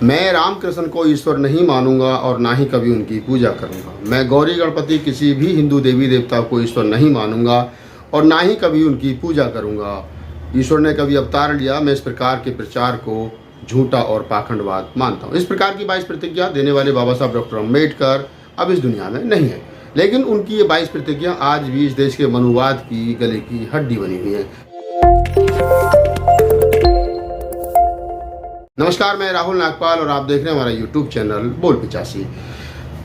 मैं रामकृष्ण को ईश्वर नहीं मानूंगा और ना ही कभी उनकी पूजा करूंगा। मैं गौरी गणपति किसी भी हिंदू देवी देवता को ईश्वर नहीं मानूंगा और ना ही कभी उनकी पूजा करूंगा। ईश्वर ने कभी अवतार लिया, मैं इस प्रकार के प्रचार को झूठा और पाखंडवाद मानता हूँ। इस प्रकार की 22 प्रतिज्ञा देने वाले बाबा साहब डॉक्टर अम्बेडकर अब इस दुनिया में नहीं है, लेकिन उनकी ये 22 प्रतिज्ञा आज भी इस देश के मनुवाद की गले की हड्डी बनी हुई है। नमस्कार, मैं राहुल नागपाल और आप देख रहे हैं हमारा यूट्यूब चैनल बोल 85।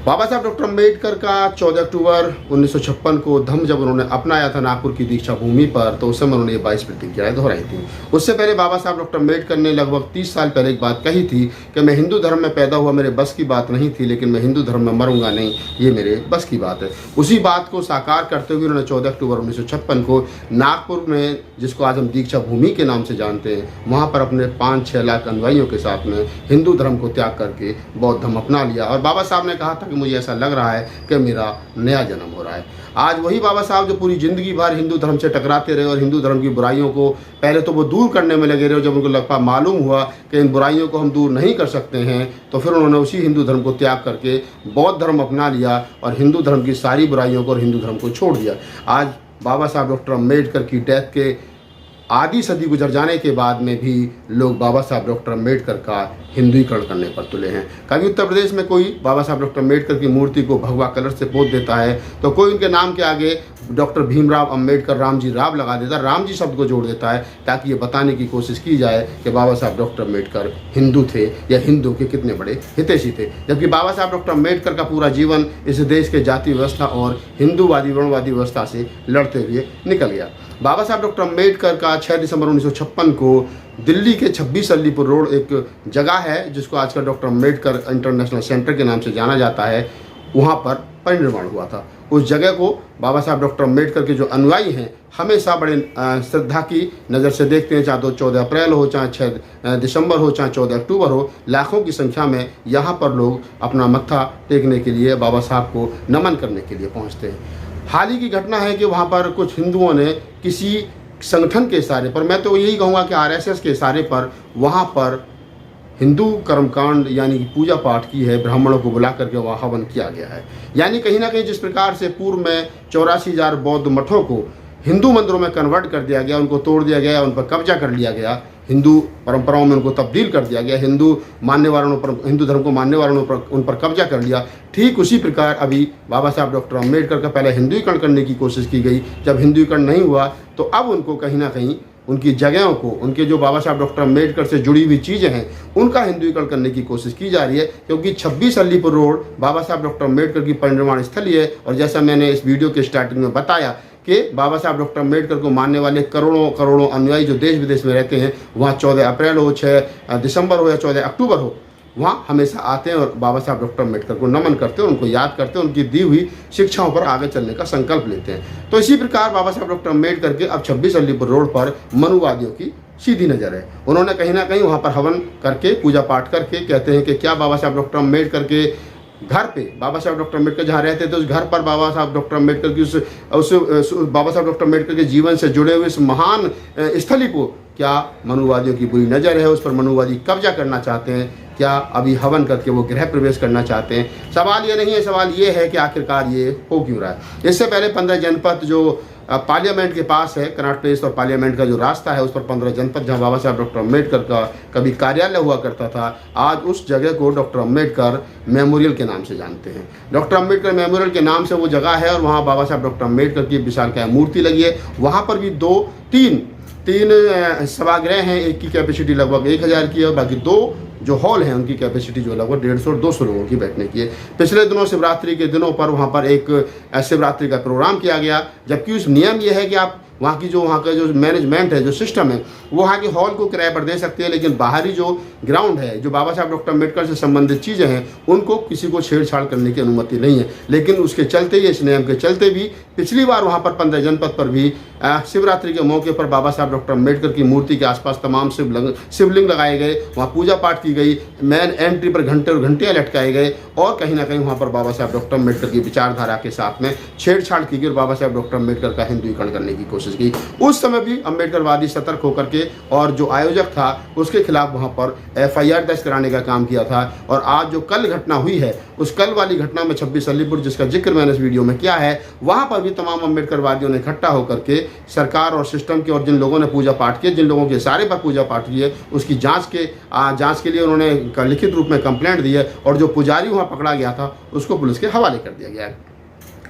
बाबा साहब डॉक्टर अम्बेडकर का 14 अक्टूबर 1956 को धम्म जब उन्होंने अपनाया था नागपुर की दीक्षा भूमि पर, तो उस समय उन्होंने ये 22 प्रतिज्ञाएं दोहराई थी। उससे पहले बाबा साहब डॉक्टर अम्बेडकर ने लगभग 30 साल पहले एक बात कही थी कि मैं हिंदू धर्म में पैदा हुआ, मेरे बस की बात नहीं थी, लेकिन मैं हिंदू धर्म में मरूंगा नहीं, ये मेरे बस की बात है। उसी बात को साकार करते हुए उन्होंने 14 अक्टूबर 1956 को नागपुर में, जिसको आज हम दीक्षा भूमि के नाम से जानते हैं, वहाँ पर अपने 5-6 लाख अनुयायियों के साथ में हिंदू धर्म को त्याग करके बौद्ध धर्म अपना लिया। और बाबा साहब ने कहा था कि मुझे ऐसा लग रहा है कि मेरा नया जन्म हो रहा है। आज वही बाबा साहब जो पूरी जिंदगी भर हिंदू धर्म से टकराते रहे और हिंदू धर्म की बुराइयों को पहले तो वो दूर करने में लगे रहे, जब उनको लगभग मालूम हुआ कि इन बुराइयों को हम दूर नहीं कर सकते हैं, तो फिर उन्होंने उसी हिंदू धर्म को त्याग करके बौद्ध धर्म अपना लिया और हिंदू धर्म की सारी बुराइयों को और हिंदू धर्म को छोड़ दिया। आज बाबा साहब डॉक्टर अम्बेडकर की डेथ के आधी सदी गुजर जाने के बाद में भी लोग बाबा साहब डॉक्टर अम्बेडकर का हिंदुईकरण करने पर तुले हैं। कभी उत्तर प्रदेश में कोई बाबा साहब डॉक्टर अम्बेडकर की मूर्ति को भगवा कलर से पोत देता है, तो कोई उनके नाम के आगे डॉक्टर भीमराव अम्बेडकर रामजी राव लगा देता है, रामजी शब्द को जोड़ देता है, ताकि ये बताने की कोशिश की जाए कि बाबा साहब डॉक्टर अम्बेडकर हिंदू थे या हिंदू के कितने बड़े हितैषी थे। जबकि बाबा साहब डॉक्टर अम्बेडकर का पूरा जीवन इस देश के जाति व्यवस्था और हिंदूवादी वर्णवादी व्यवस्था से लड़ते हुए निकल गया। बाबा साहब डॉक्टर अम्बेडकर का 6 दिसंबर 1956 को दिल्ली के 26 अलीपुर रोड एक जगह है जिसको आजकल डॉक्टर अम्बेडकर इंटरनेशनल सेंटर के नाम से जाना जाता है, वहाँ पर परिनिर्वाण हुआ था। उस जगह को बाबा साहब डॉक्टर अम्बेडकर के जो अनुयायी हैं हमेशा बड़े श्रद्धा की नज़र से देखते हैं, चाहे तो 14 अप्रैल हो, चाहे 6 दिसंबर हो, चाहे 14 अक्टूबर हो। लाखों की संख्या में यहाँ पर लोग अपना मत्था टेकने के लिए, बाबा साहब को नमन करने के लिए पहुँचते हैं। हाल ही की घटना है कि वहाँ पर कुछ हिंदुओं ने किसी संगठन के इशारे पर, मैं तो यही कहूँगा कि आरएसएस के इशारे पर, वहाँ पर हिंदू कर्मकांड यानी कि पूजा पाठ की है, ब्राह्मणों को बुला करके वहाँ हवन किया गया है। यानी कहीं ना कहीं जिस प्रकार से पूर्व में 84,000 बौद्ध मठों को हिंदू मंदिरों में कन्वर्ट कर दिया गया, उनको तोड़ दिया गया, उन पर कब्जा कर लिया गया, हिंदू परंपराओं में उनको तब्दील कर दिया गया, हिंदू मानने वालों पर, हिंदू धर्म को मानने वालों पर उन पर कब्जा कर लिया, ठीक उसी प्रकार अभी बाबा साहब डॉक्टर अम्बेडकर का पहले हिंदुईकरण करने की कोशिश की गई। जब हिंदुईकरण नहीं हुआ तो अब उनको कहीं ना कहीं उनकी जगहों को, उनके जो बाबा साहब डॉक्टर अम्बेडकर से जुड़ी हुई चीज़ें हैं, उनका हिंदुईकरण करने की कोशिश की जा रही है। क्योंकि 26 अलीपुर रोड बाबा साहब डॉक्टर अम्बेडकर की परिनिर्वाण स्थल है, और जैसा मैंने इस वीडियो के स्टार्टिंग में बताया कि बाबा साहब डॉक्टर अम्बेडकर को मानने वाले करोड़ों करोड़ों अनुयायी जो देश विदेश में रहते हैं, वहाँ 14 अप्रैल हो, 6 दिसंबर हो या 14 अक्टूबर हो, वहाँ हमेशा आते हैं और बाबा साहब डॉक्टर अम्बेडकर को नमन करते हैं, उनको याद करते हैं, उनकी दी हुई शिक्षाओं पर आगे चलने का संकल्प लेते हैं। तो इसी प्रकार बाबा साहब डॉक्टर अम्बेडकर के अब 26 अलीपुर रोड पर मनुवादियों की सीधी नज़र है। उन्होंने कहीं ना कहीं वहाँ पर हवन करके, पूजा पाठ करके, कहते हैं कि क्या बाबा साहब डॉक्टर अम्बेडकर के घर पे, बाबा साहब डॉक्टर अम्बेडकर जहाँ रहते थे उस घर पर बाबा साहब डॉक्टर अम्बेडकर की उस बाबा साहब डॉक्टर अम्बेडकर के जीवन से जुड़े हुए इस महान स्थली को क्या मनुवादियों की बुरी नज़र है, उस पर मनुवादी कब्जा करना चाहते हैं, क्या अभी हवन करके वो गृह प्रवेश करना चाहते हैं? सवाल ये नहीं है, सवाल ये है कि आखिरकार ये हो क्यों रहा है। इससे पहले 15 जनपद जो पार्लियामेंट के पास है, कनॉट प्लेस और पार्लियामेंट का जो रास्ता है, उस पर 15 जनपद जहां बाबा साहब डॉक्टर अम्बेडकर का कभी कार्यालय हुआ करता था, आज उस जगह को डॉक्टर अम्बेडकर मेमोरियल के नाम से जानते हैं। डॉक्टर अम्बेडकर मेमोरियल के नाम से वो जगह है और वहाँ बाबा साहब डॉक्टर अम्बेडकर की विशालकाय मूर्ति लगी है। वहाँ पर भी तीन सभागृह हैं, एक की कैपेसिटी लगभग 1000 की है और बाकी 2 जो हॉल हैं उनकी कैपेसिटी जो लगभग 150 और 200 लोगों की बैठने की है। पिछले दिनों शिवरात्रि के दिनों पर वहाँ पर एक शिवरात्रि का प्रोग्राम किया गया, जबकि उस नियम ये है कि आप वहाँ का जो मैनेजमेंट है, जो सिस्टम है, वो वहाँ के हॉल को किराए पर दे सकते हैं, लेकिन बाहरी जो ग्राउंड है, जो बाबा साहब डॉक्टर अम्बेडकर से संबंधित चीज़ें हैं, उनको किसी को छेड़छाड़ करने की अनुमति नहीं है। लेकिन उसके चलते ही, इस नियम के चलते भी पिछली बार वहाँ पर 15 जनपद पर भी शिवरात्रि के मौके पर बाबा साहब डॉक्टर अम्बेडकर की मूर्ति के आसपास तमाम शिवलिंग लगाए गए, वहाँ पूजा पाठ की गई, मेन एंट्री पर घंटे और घंटियाँ लटकाए गए और कहीं ना कहीं वहाँ पर बाबा साहब डॉक्टर अम्बेडकर की विचारधारा के साथ में छेड़छाड़ की गई और बाबा साहब डॉक्टर अम्बेडकर का हिंदुईकरण करने की कोशिश की। उस समय भी अम्बेडकरवादी सतर्क होकर के और जो आयोजक था उसके खिलाफ वहाँ पर FIR दर्ज कराने का काम किया था। और आज जो कल घटना हुई है, उस कल वाली घटना में 26 अलीपुर, जिसका जिक्र मैंने इस वीडियो में किया है, वहाँ पर भी तमाम अम्बेडकरवादियों ने इकट्ठा होकर के सरकार और सिस्टम के और जिन लोगों ने पूजा पाठ किए, जिन लोगों के इशारे पर पूजा पाठ किए, उसकी जांच के लिए उन्होंने लिखित रूप में कंप्लेंट दी है और जो पुजारी वहाँ पकड़ा गया था उसको पुलिस के हवाले कर दिया गया है।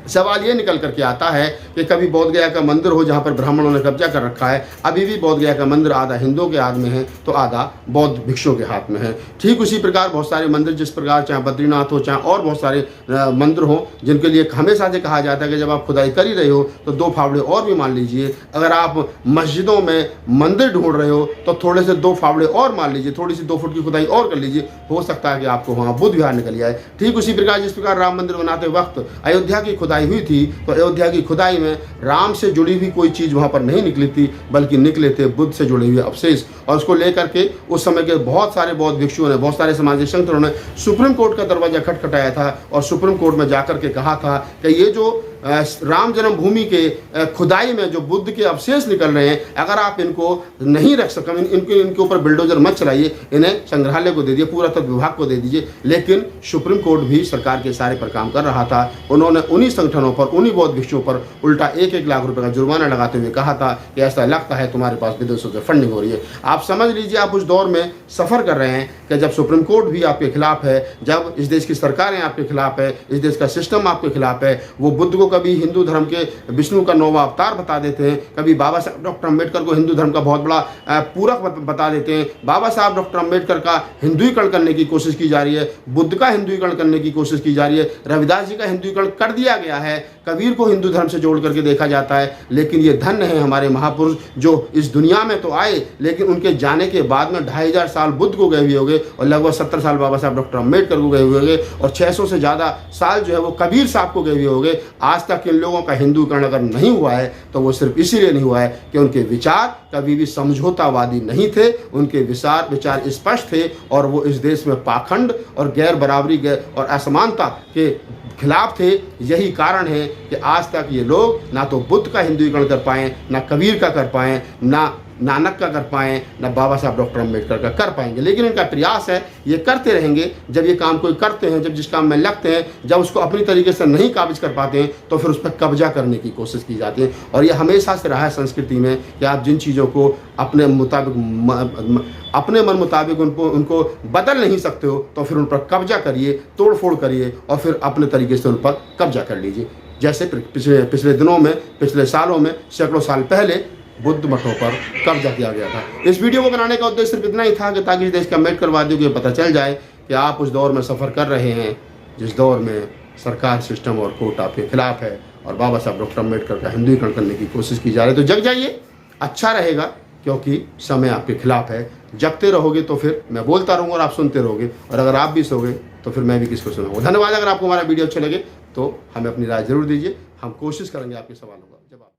सवाल ये निकल करके आता है कि कभी बोध गया का मंदिर हो जहाँ पर ब्राह्मणों ने कब्जा कर रखा है, अभी भी बोध गया का मंदिर आधा हिंदुओं के हाथ में है तो आधा बौद्ध भिक्षुओं के हाथ में है। ठीक उसी प्रकार बहुत सारे मंदिर, जिस प्रकार चाहे बद्रीनाथ हो चाहे और बहुत सारे मंदिर हो, जिनके लिए हमेशा से कहा जाता है कि जब आप खुदाई कर ही रहे हो तो 2 फावड़े और भी मान लीजिए। अगर आप मस्जिदों में मंदिर ढूंढ रहे हो तो थोड़े से 2 फावड़े और मान लीजिए, थोड़ी सी 2 फुट की खुदाई और कर लीजिए, हो सकता है कि आपको वहाँ बुद्ध विहार निकल जाए। ठीक उसी प्रकार जिस प्रकार राम मंदिर बनाते वक्त अयोध्या की खुदाई हुई थी तो अयोध्या की खुदाई में राम से जुड़ी हुई कोई चीज़ वहाँ पर नहीं निकली थी, बल्कि निकले थे बुद्ध से जुड़े हुए अवशेष। और उसको लेकर के उस समय के बहुत सारे बौद्ध भिक्षुओं ने, बहुत सारे सामाजिक संगठनों ने सुप्रीम कोर्ट का दरवाजा खटखटाया था और सुप्रीम कोर्ट में जाकर के कहा था कि ये जो राम जन्मभूमि के खुदाई में जो बुद्ध के अवशेष निकल रहे हैं, अगर आप इनको नहीं रख सकें, इनके ऊपर बिल्डोजर मत चलाइए, इन्हें संग्रहालय को दे दिए, पुरातत्व विभाग को दे दीजिए। लेकिन सुप्रीम कोर्ट भी सरकार के इशारे पर काम कर रहा था। उन्होंने उन्हीं संगठनों पर, उन्हीं बौद्ध भिक्षुओं पर उल्टा 1-1 लाख रुपए का जुर्माना लगाते हुए कहा था कि ऐसा लगता है तुम्हारे पास विदेशों से फंडिंग हो रही है। आप समझ लीजिए, आप उस दौर में सफ़र कर रहे हैं कि जब सुप्रीम कोर्ट भी आपके खिलाफ है, जब इस देश की सरकारें आपके खिलाफ है, इस देश का सिस्टम आपके खिलाफ है। वो बुद्ध को कभी हिंदू धर्म के विष्णु का 9वां अवतार बता देते हैं, कभी बाबा साहब डॉक्टर अम्बेडकर को हिंदू धर्म का बहुत बड़ा पूरक बता देते हैं। बाबा साहब डॉक्टर अम्बेडकर का हिंदुईकरण करने की कोशिश की जा रही है, बुद्ध का हिंदुईकरण करने की कोशिश की जा रही है, रविदास जी का हिंदुईकरण कर दिया गया है, कबीर को हिंदू धर्म से जोड़ करके देखा जाता है। लेकिन ये धन्य है हमारे महापुरुष जो इस दुनिया में तो आए, लेकिन उनके जाने के बाद में 2500 साल बुद्ध को गए हुए होंगे और लगभग 70 साल बाबा साहब डॉक्टर अम्बेडकर को गए हुए होंगे और 600 से ज़्यादा साल जो है वो कबीर साहब को गए हुए होंगे। आज तक इन लोगों का हिंदुईकरण अगर नहीं हुआ है तो वो सिर्फ इसीलिए नहीं हुआ है कि उनके विचार कभी भी समझौतावादी नहीं थे, उनके विचार स्पष्ट थे और वो इस देश में पाखंड और गैर बराबरी और असमानता के खिलाफ थे। यही कारण है कि आज तक ये लोग ना तो बुद्ध का हिंदुईकरण कर पाए, ना कबीर का कर पाए, ना नानक का कर पाएँ, न बाबा साहब डॉक्टर अम्बेडकर का कर पाएंगे। लेकिन इनका प्रयास है, ये करते रहेंगे। जब ये काम कोई करते हैं, जब जिस काम में लगते हैं, जब उसको अपनी तरीके से नहीं काबिज कर पाते हैं तो फिर उस पर कब्जा करने की कोशिश की जाती है। और ये हमेशा से रहा है संस्कृति में कि आप जिन चीज़ों को अपने मन मुताबिक उनको बदल नहीं सकते हो तो फिर उन पर कब्जा करिए, तोड़ फोड़ करिए और फिर अपने तरीके से उन पर कब्जा कर लीजिए। जैसे पिछले दिनों में, पिछले सालों में, सैकड़ों साल पहले बुद्ध मठों पर कब्जा किया गया था। इस वीडियो को बनाने का उद्देश्य सिर्फ इतना ही था कि ताकि इस देश के अम्बेडकरवादियों को ये पता चल जाए कि आप उस दौर में सफ़र कर रहे हैं जिस दौर में सरकार, सिस्टम और कोर्ट आपके खिलाफ है और बाबा साहब डॉक्टर अम्बेडकर का हिंदुईकरण करने की कोशिश की जा रही है। तो जग जाइए, अच्छा रहेगा, क्योंकि समय आपके खिलाफ है। जगते रहोगे तो फिर मैं बोलता रहूँगा और आप सुनते रहोगे, और अगर आप भी सोगे तो फिर मैं भी किसको सुनाऊंगा। धन्यवाद। अगर आपको हमारा वीडियो अच्छे लगे तो हमें अपनी राय जरूर दीजिए, हम कोशिश करेंगे आपके सवालों का जवाब।